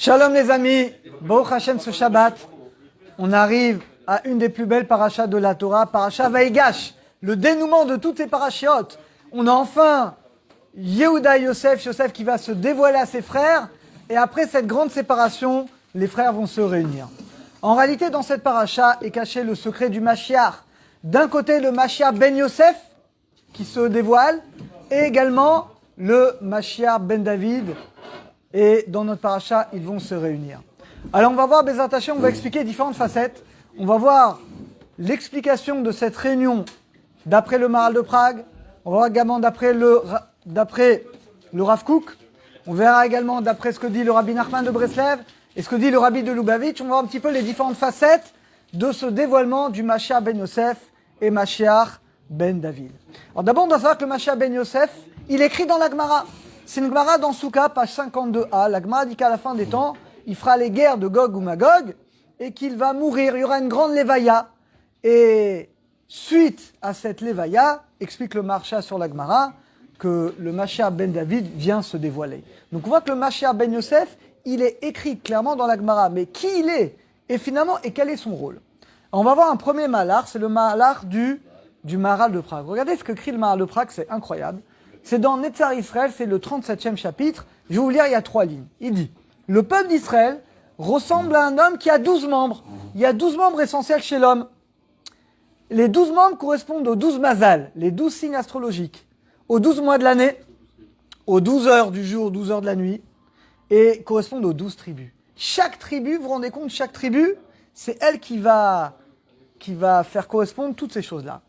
Shalom les amis, Baruch Hashem ce Shabbat, on arrive à une des plus belles parachas de la Torah, parasha Vaïgash, le dénouement de toutes les parachiotes. On a enfin Yehuda et Yosef qui va se dévoiler à ses frères, et après cette grande séparation, les frères vont se réunir. En réalité, dans cette paracha est caché le secret du Mashiach. D'un côté, le Mashiach ben Yosef, qui se dévoile, et également le Mashiach ben David. Et dans notre paracha, ils vont se réunir. Alors on va voir Bezrat Hashem, on va expliquer différentes facettes. On va voir l'explication de cette réunion d'après le Maharal de Prague. On va voir également d'après le Rav Kook. On verra également d'après ce que dit le Rabbi Nachman de Breslev et ce que dit le Rabbi de Lubavitch. On va voir un petit peu les différentes facettes de ce dévoilement du Mashiach ben Yosef et Mashiach ben David. Alors d'abord, on doit savoir que le Mashiach ben Yosef, il est écrit dans la Gemara. C'est une Gemara dans Souka, page 52a. La Gemara dit qu'à la fin des temps, il fera les guerres de Gog ou Magog et qu'il va mourir. Il y aura une grande lévaïa. Et suite à cette lévaïa, explique le Maharsha sur la Gemara, que le Mashiach ben David vient se dévoiler. Donc on voit que le Mashiach ben Yosef, il est écrit clairement dans la Gemara. Mais qui il est et finalement, et quel est son rôle? On va voir un premier Mahalar, c'est le Mahalar du Maharal de Prague. Regardez ce que crie le Maharal de Prague, c'est incroyable. C'est dans Netzar Israël, c'est le 37e chapitre. Je vais vous lire, il y a 3 lignes. Il dit, le peuple d'Israël ressemble à un homme qui a 12 membres. Il y a 12 membres essentiels chez l'homme. Les 12 membres correspondent aux 12 mazal, les 12 signes astrologiques, aux 12 mois de l'année, aux 12 heures du jour, 12 heures de la nuit, et correspondent aux 12 tribus. Chaque tribu, vous vous rendez compte, chaque tribu, c'est elle qui va faire correspondre toutes ces choses-là.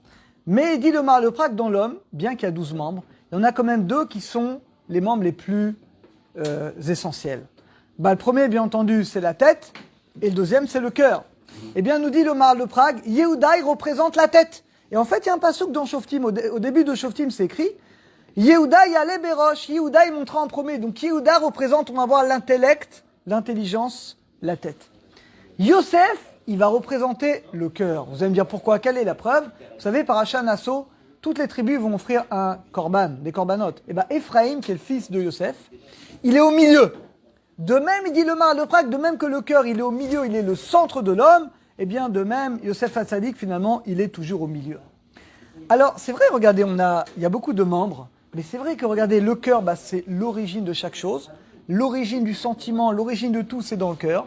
Mais il dit le Maharal de Prague, dans l'homme, bien qu'il y a 12 membres, il y en a quand même 2 qui sont les membres les plus essentiels. Le premier, bien entendu, c'est la tête, et le deuxième, c'est le cœur. Eh bien, nous dit le Maharal de Prague, Yehuda, il représente la tête. Et en fait, il y a un passouk dans Shoftim, au début de Shoftim, c'est écrit, Yehuda yale berosh, Yehuda, il montra en premier. Donc, Yehuda représente, on va voir l'intellect, l'intelligence, la tête. Yosef, il va représenter le cœur. Vous allez me dire pourquoi, quelle est la preuve? Vous savez, par Parashat Nasso, toutes les tribus vont offrir un korban, des corbanotes. Et bien, Ephraïm, qui est le fils de Yosef, il est au milieu. De même, il dit le Maharal de Prague, de même que le cœur, il est au milieu, il est le centre de l'homme, et bien, de même, Yosef Hatzadik, finalement, il est toujours au milieu. Alors, c'est vrai, regardez, il y a beaucoup de membres, mais c'est vrai que, regardez, le cœur, c'est l'origine de chaque chose. L'origine du sentiment, l'origine de tout, c'est dans le cœur.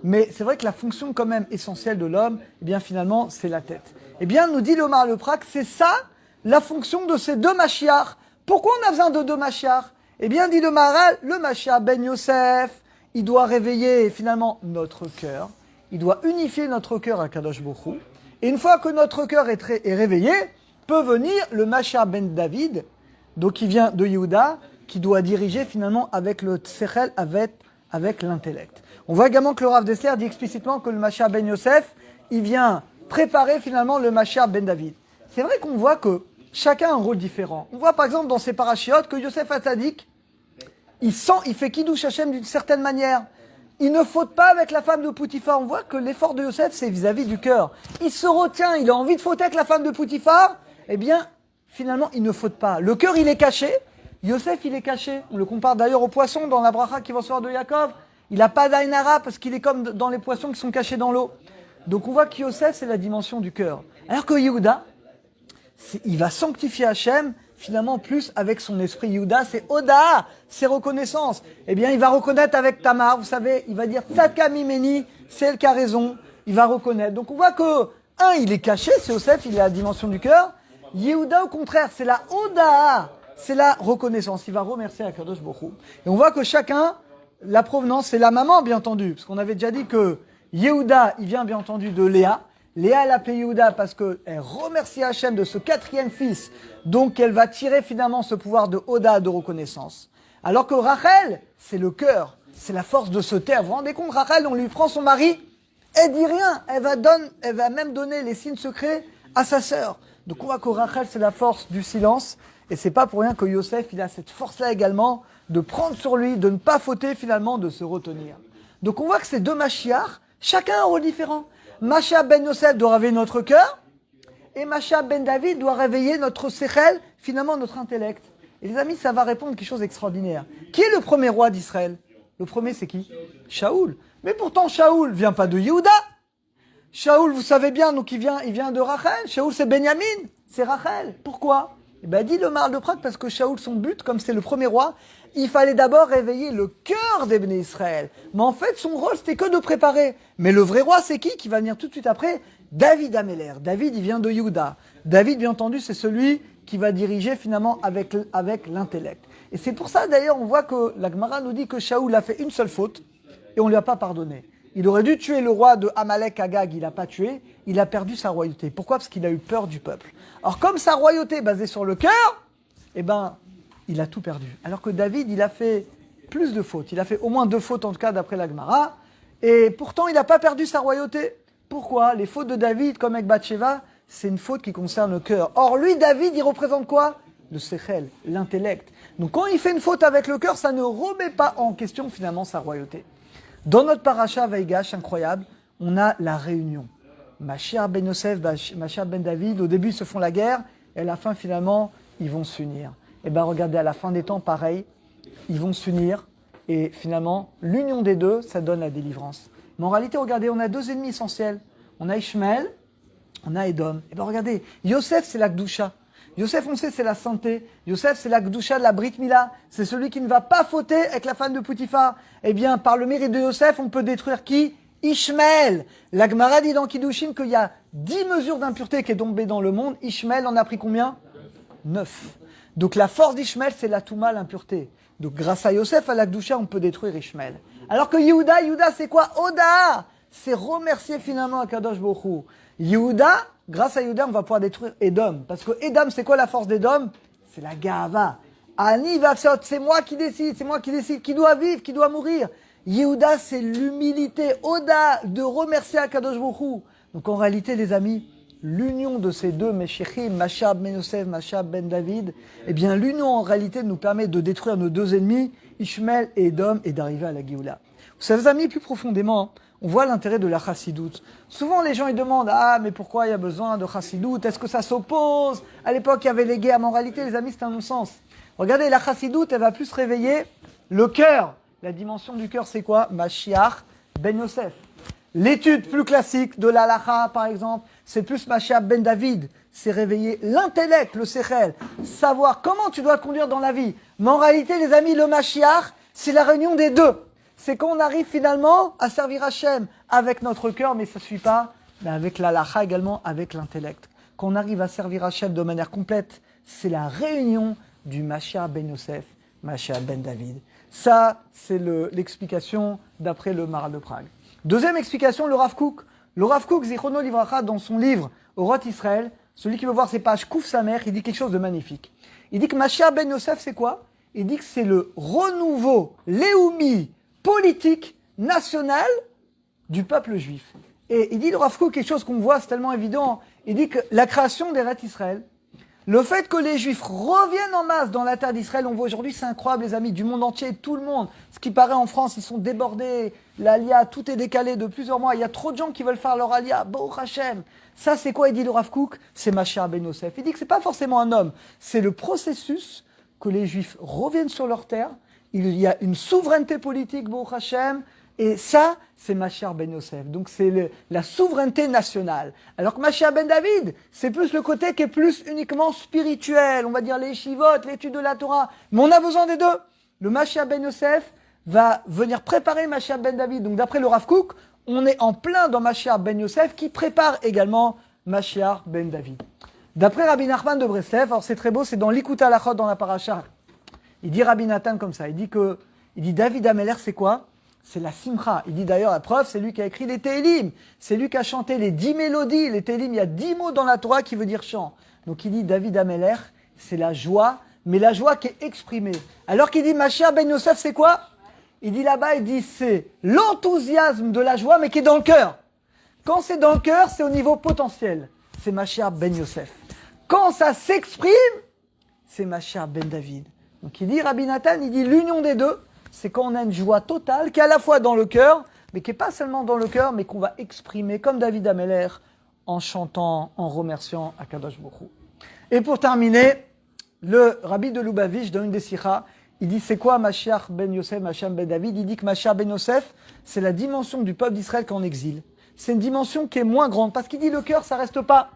Mais c'est vrai que la fonction quand même essentielle de l'homme, eh bien finalement, c'est la tête. Eh bien, nous dit le Maharal de Prague, c'est ça la fonction de ces 2 Mashiach. Pourquoi on a besoin de 2 Mashiach? Eh bien, dit le Maharal, le Mashiach ben Yosef, il doit réveiller finalement notre cœur. Il doit unifier notre cœur à Kadosh Baruch Hu. Et une fois que notre cœur est réveillé, peut venir le Mashiach ben David, donc qui vient de Yehuda, qui doit diriger finalement avec le Tsechel, avec l'intellect. On voit également que le Rav Dessler dit explicitement que le Mashiach ben Yosef, il vient préparer finalement le Mashiach ben David. C'est vrai qu'on voit que chacun a un rôle différent. On voit par exemple dans ces parachiotes que Yosef Hatzadik, il fait Kiddush Hashem d'une certaine manière. Il ne faute pas avec la femme de Poutifar. On voit que l'effort de Yosef, c'est vis-à-vis du cœur. Il se retient, il a envie de fauter avec la femme de Poutifar. Eh bien, finalement, il ne faute pas. Le cœur, il est caché. Yosef, il est caché. On le compare d'ailleurs au poisson dans la bracha qui va se voir de Yaakov. Il n'a pas d'Ainara parce qu'il est comme dans les poissons qui sont cachés dans l'eau. Donc on voit que Yosef, c'est la dimension du cœur. Alors que Yehuda, il va sanctifier Hachem, finalement plus avec son esprit. Yehuda, c'est Oda, c'est reconnaissance. Eh bien, il va reconnaître avec Tamar, vous savez, il va dire Tzadka mimeni, c'est elle qui a raison. Il va reconnaître. Donc on voit que, il est caché, c'est Yosef, il a la dimension du cœur. Yehuda, au contraire, c'est la Oda, c'est la reconnaissance. Il va remercier Akadosh Baruch Hu. Et on voit que chacun, la provenance, c'est la maman, bien entendu. Parce qu'on avait déjà dit que Yehuda, il vient bien entendu de Léa. Léa, elle appelait Yehuda parce qu'elle remercie Hachem de ce 4e fils. Donc, elle va tirer finalement ce pouvoir de Oda, de reconnaissance. Alors que Rachel, c'est le cœur. C'est la force de se taire. Vous vous rendez compte, Rachel, on lui prend son mari. Elle dit rien. Elle va même donner les signes secrets à sa sœur. Donc, on voit que Rachel, c'est la force du silence. Et c'est pas pour rien que Yosef, il a cette force-là également de prendre sur lui, de ne pas fauter finalement, de se retenir. Donc on voit que ces 2 Mashiach, chacun a un rôle différent. Mashiach ben Yosef doit réveiller notre cœur, et Mashiach ben David doit réveiller notre sechel, finalement notre intellect. Et les amis, ça va répondre quelque chose d'extraordinaire. Qui est le premier roi d'Israël? Le premier, c'est qui? Shaoul. Mais pourtant, Shaoul vient pas de Yehuda. Shaoul, vous savez bien, donc il vient de Rachel. Shaoul, c'est Benyamin, c'est Rachel. Pourquoi? Eh ben, dit le Maharal de Prague, parce que Shaoul, son but, comme c'est le premier roi, il fallait d'abord réveiller le cœur des Bnei Israël. Mais en fait, son rôle, c'était que de préparer. Mais le vrai roi, c'est qui va venir tout de suite après? David Améler. David, il vient de Yehuda. David, bien entendu, c'est celui qui va diriger finalement avec l'intellect. Et c'est pour ça, d'ailleurs, on voit que la Gemara nous dit que Shaoul a fait une seule faute et on ne lui a pas pardonné. Il aurait dû tuer le roi de Amalek Agag, il n'a pas tué, il a perdu sa royauté. Pourquoi? Parce qu'il a eu peur du peuple. Alors comme sa royauté est basée sur le cœur, eh ben, il a tout perdu. Alors que David, il a fait plus de fautes. Il a fait au moins 2 fautes en tout cas d'après la Gemara. Et pourtant, il n'a pas perdu sa royauté. Pourquoi? Les fautes de David, comme avec Bathsheba, c'est une faute qui concerne le cœur. Or, lui, David, il représente quoi? Le sechel, l'intellect. Donc quand il fait une faute avec le cœur, ça ne remet pas en question finalement sa royauté. Dans notre paracha Vaïgash, incroyable, on a la réunion. Mashiach ben Yosef, Mashiach ben David, au début ils se font la guerre, et à la fin finalement, ils vont s'unir. Et bien regardez, à la fin des temps, pareil, ils vont s'unir, et finalement, l'union des deux, ça donne la délivrance. Mais en réalité, regardez, on a 2 ennemis essentiels. On a Ishmaël, on a Édom. Et bien regardez, Yosef c'est la Gdusha. Yosef, on sait, c'est la santé. Yosef, c'est la Gdusha de la Brit Mila. C'est celui qui ne va pas fauter avec la femme de Poutifar. Eh bien, par le mérite de Yosef, on peut détruire qui? Ishmaël. La Gemara dit dans Kiddushin qu'il y a 10 mesures d'impureté qui est tombée dans le monde. Ishmaël en a pris combien? 9. Donc la force d'Ishmaël, c'est la Touma, l'impureté. Donc grâce à Yosef, à la Gdusha, on peut détruire Ishmaël. Alors que Yehuda, c'est quoi? Oda! C'est remercier finalement Akadosh Baruch Hu. Yehuda, grâce à Yehuda, on va pouvoir détruire Édom. Parce que Édom, c'est quoi la force d'Édom? C'est la Gahava. Ani Vafsot, c'est moi qui décide, qui doit vivre, qui doit mourir. Yehuda, c'est l'humilité, Oda, de remercier Akadosh Baruch Hu. Donc en réalité, les amis, l'union de ces deux Meshichim, Mashiach ben Yosef, Mashiach ben David, eh bien l'union en réalité nous permet de détruire nos 2 ennemis, Ishmaël et Édom, et d'arriver à la Géoula. Vous savez, les amis, plus profondément, on voit l'intérêt de la chassidoute. Souvent, les gens ils demandent « Ah, mais pourquoi il y a besoin de chassidoute? Est-ce que ça s'oppose ?» À l'époque, il y avait les guerres, mais en réalité, les amis, c'est un non-sens. Regardez, la chassidoute, elle va plus réveiller le cœur. La dimension du cœur, c'est quoi? Mashiach ben Yosef. L'étude plus classique de l'Halacha, par exemple, c'est plus Mashiach ben David. C'est réveiller l'intellect, le sechel. Savoir comment tu dois te conduire dans la vie. Mais en réalité, les amis, le Mashiach, c'est la réunion des deux. C'est quand on arrive finalement à servir Hachem avec notre cœur, mais ça ne suffit pas, mais avec l'Halacha également, avec l'intellect. Quand on arrive à servir Hachem de manière complète, c'est la réunion du Mashiach ben Yosef, Mashiach ben David. Ça, c'est l'explication d'après le Maharal de Prague. Deuxième explication, le Rav Kook. Le Rav Kook, Zichrono Livracha, dans son livre Orot Israël, celui qui veut voir ses pages Kouf sa mère, il dit quelque chose de magnifique. Il dit que Mashiach ben Yosef, c'est quoi? Il dit que c'est le renouveau, l'éoumi, politique nationale du peuple juif. Et il dit, le Rav Kook, quelque chose qu'on voit, c'est tellement évident, il dit que la création d'Eret Israël, le fait que les Juifs reviennent en masse dans la terre d'Israël, on voit aujourd'hui, c'est incroyable les amis, du monde entier, tout le monde. Ce qui paraît en France, ils sont débordés, l'Alia, tout est décalé de plusieurs mois, il y a trop de gens qui veulent faire leur Alia, Baruch Hashem. Ça c'est quoi, il dit le Rav Kook? C'est Mashiach ben Yosef. Il dit que c'est pas forcément un homme, c'est le processus que les Juifs reviennent sur leur terre, il y a une souveraineté politique, Baruch Hashem, et ça, c'est Mashiach ben Yosef. Donc c'est la souveraineté nationale. Alors que Mashiach ben David, c'est plus le côté qui est plus uniquement spirituel. On va dire les shivot, l'étude de la Torah. Mais on a besoin des deux. Le Mashiach ben Yosef va venir préparer Mashiach ben David. Donc d'après le Rav Kook, on est en plein dans Mashiach ben Yosef qui prépare également Mashiach ben David. D'après Rabbi Nachman de Breslev, alors c'est très beau, c'est dans l'Ikut Halachot dans la paracha. Il dit Rabbi Nathan comme ça, il dit David Améler, c'est quoi? C'est la simcha. Il dit d'ailleurs, la preuve, c'est lui qui a écrit les Télim. C'est lui qui a chanté les 10 mélodies. Les Télim, il y a 10 mots dans la Torah qui veut dire chant. Donc il dit David Améler, c'est la joie, mais la joie qui est exprimée. Alors qu'il dit Mashiach ben Yosef, c'est quoi? Il dit là-bas, il dit c'est l'enthousiasme de la joie, mais qui est dans le cœur. Quand c'est dans le cœur, c'est au niveau potentiel. C'est Mashiach ben Yosef. Quand ça s'exprime, c'est Mashiach ben David. Donc il dit, Rabbi Nathan, il dit l'union des deux, c'est quand on a une joie totale, qui est à la fois dans le cœur, mais qui n'est pas seulement dans le cœur, mais qu'on va exprimer comme David Améler, en chantant, en remerciant Akadosh Baruch Hu. Et pour terminer, le Rabbi de Lubavitch, dans une des sikhas, Il dit, c'est quoi Mashiach ben Yosef, Mashiach ben David? Il dit que Mashiach ben Yosef, c'est la dimension du peuple d'Israël qui est en exil. C'est une dimension qui est moins grande, parce qu'il dit le cœur, ça reste pas.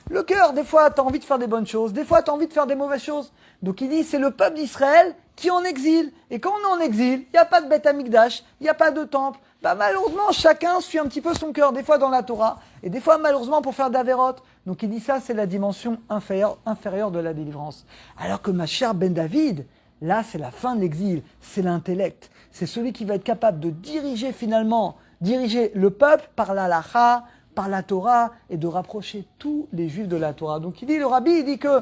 Le cœur, des fois, tu as envie de faire des bonnes choses, des fois, tu as envie de faire des mauvaises choses. Donc il dit, c'est le peuple d'Israël qui est en exil. Et quand on est en exil, il n'y a pas de Beth Amikdash, il n'y a pas de temple. Bah, malheureusement, chacun suit un petit peu son cœur, des fois dans la Torah, et des fois, malheureusement, pour faire d'Averot. Donc il dit ça, c'est la dimension inférieure de la délivrance. Alors que Mashiach ben David, là, c'est la fin de l'exil, c'est l'intellect. C'est celui qui va être capable de diriger finalement, diriger le peuple par la halacha, par la Torah, et de rapprocher tous les juifs de la Torah. Donc il dit, le rabbi, il dit que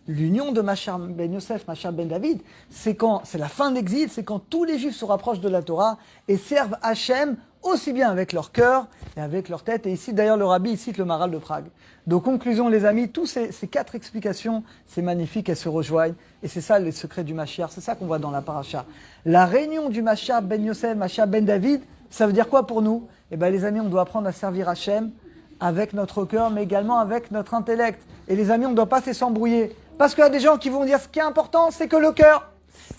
l'union de Mashiach ben Yosef, Mashiach ben David, c'est la fin de l'exil, c'est quand tous les juifs se rapprochent de la Torah et servent Hachem aussi bien avec leur cœur et avec leur tête. Et ici, d'ailleurs, le rabbi, il cite le Maharal de Prague. Donc, conclusion, les amis, tous ces 4 explications, c'est magnifique, elles se rejoignent. Et c'est ça, le secret du Mashiach. C'est ça qu'on voit dans la paracha. La réunion du Mashiach ben Yosef, Mashiach ben David, ça veut dire quoi pour nous? Eh bien, les amis, on doit apprendre à servir Hachem avec notre cœur, mais également avec notre intellect. Et les amis, on ne doit pas s'embrouiller. Parce qu'il y a des gens qui vont dire ce qui est important, c'est que le cœur.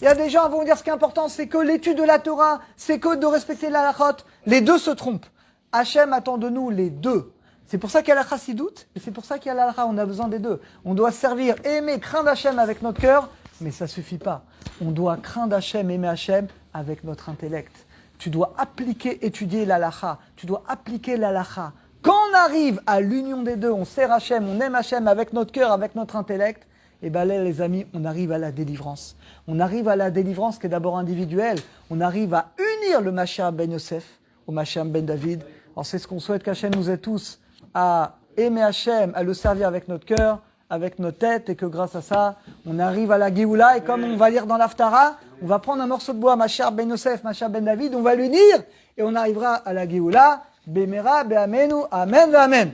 Il y a des gens qui vont dire ce qui est important, c'est que l'étude de la Torah, c'est que de respecter la halachot. Les deux se trompent. Hachem attend de nous les deux. C'est pour ça qu'il y a la chassidoute, et c'est pour ça qu'il y a la halakha. On a besoin des deux. On doit servir, aimer, craindre Hachem avec notre cœur, mais ça ne suffit pas. On doit craindre Hachem, aimer Hachem avec notre intellect. Tu dois appliquer, étudier la halakha. Tu dois appliquer la halakha. Quand on arrive à l'union des deux, on sert Hachem, on aime Hachem avec notre cœur, avec notre intellect, et bien là, les amis, on arrive à la délivrance. On arrive à la délivrance qui est d'abord individuelle. On arrive à unir le Mashiach ben Yosef au Mashiach ben David. Alors c'est ce qu'on souhaite qu'Hachem nous aide tous à aimer Hachem, à le servir avec notre cœur, avec notre tête, et que grâce à ça, on arrive à la Géoula. Et comme on va lire dans l'Haftara, on va prendre un morceau de bois, Mashiach ben Yosef, Mashiach ben David, on va l'unir, et on arrivera à la Géoula. Bemera, Be'amenu, Amen, Amen.